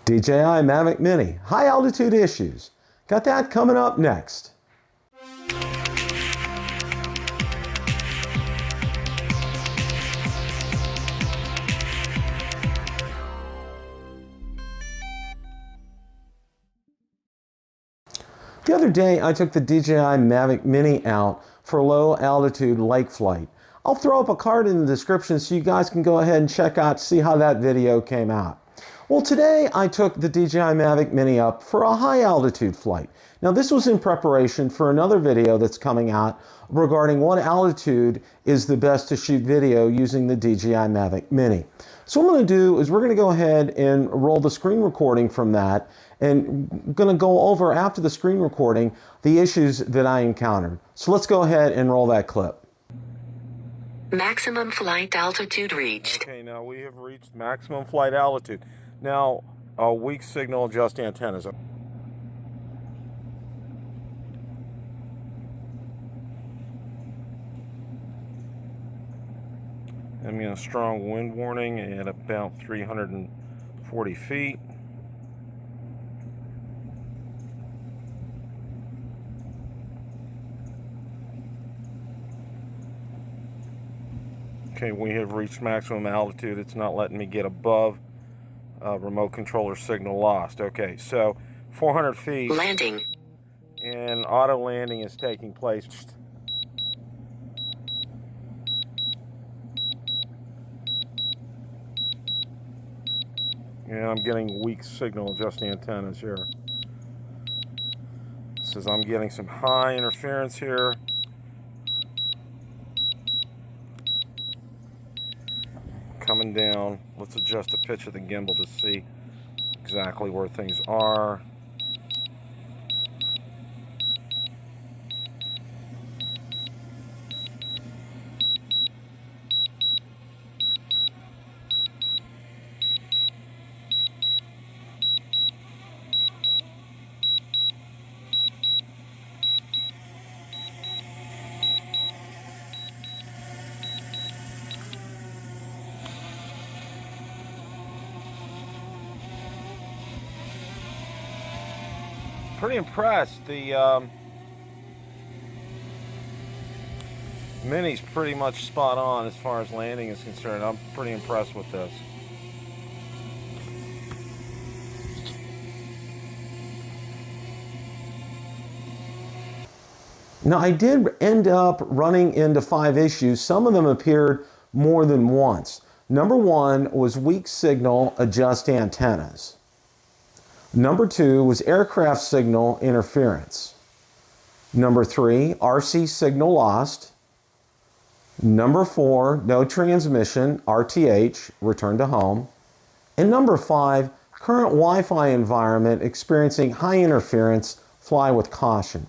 DJI Mavic Mini, high altitude issues. Got that coming up next. The other day I took the DJI Mavic Mini out for low altitude lake flight. I'll throw up a card in the description so you guys can go ahead and check out, see how that video came out. Well, today I took the DJI Mavic Mini up for a high altitude flight. Now this was in preparation for another video that's coming out regarding what altitude is the best to shoot video using the DJI Mavic Mini. So what I'm going to do is we're going to go ahead and roll the screen recording from that, and I'm going to go over after the screen recording the issues that I encountered. So let's go ahead and roll that clip. Maximum flight altitude reached. Okay, now we have reached maximum flight altitude. Now, a weak signal, adjust antennas. I'm getting a strong wind warning at about 340 feet. Okay, we have reached maximum altitude. It's not letting me get above. Remote controller signal lost. Okay, so 400 feet. Landing. And auto landing is taking place. And I'm getting weak signal, adjust the antennas here. It says I'm getting some high interference here. Coming down. Let's adjust the pitch of the gimbal to see exactly where things are. Pretty impressed. The Mini's pretty much spot on as far as landing is concerned. I'm pretty impressed with this. Now I did end up running into 5 issues. Some of them appeared more than once. Number 1 was weak signal, adjust antennas. Number 2 was aircraft signal interference. Number 3, RC signal lost. Number 4, no transmission, RTH, return to home. And number 5, current Wi-Fi environment experiencing high interference, fly with caution.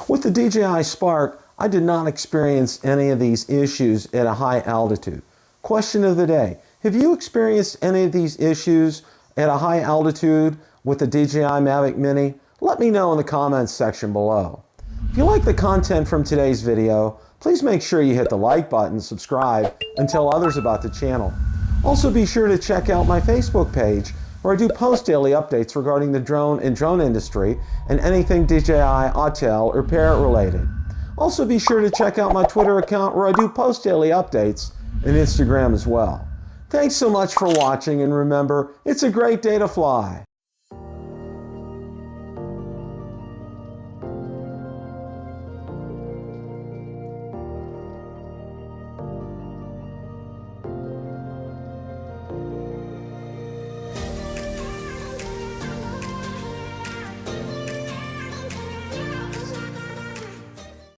With the DJI Spark, I did not experience any of these issues at a high altitude. Question of the day, have you experienced any of these issues at a high altitude with the DJI Mavic Mini? Let me know in the comments section below. If you like the content from today's video, please make sure you hit the like button, subscribe, and tell others about the channel. Also be sure to check out my Facebook page where I do post daily updates regarding the drone and drone industry and anything DJI, Autel, or Parrot related. Also be sure to check out my Twitter account where I do post daily updates, and Instagram as well. Thanks so much for watching, and remember, it's a great day to fly.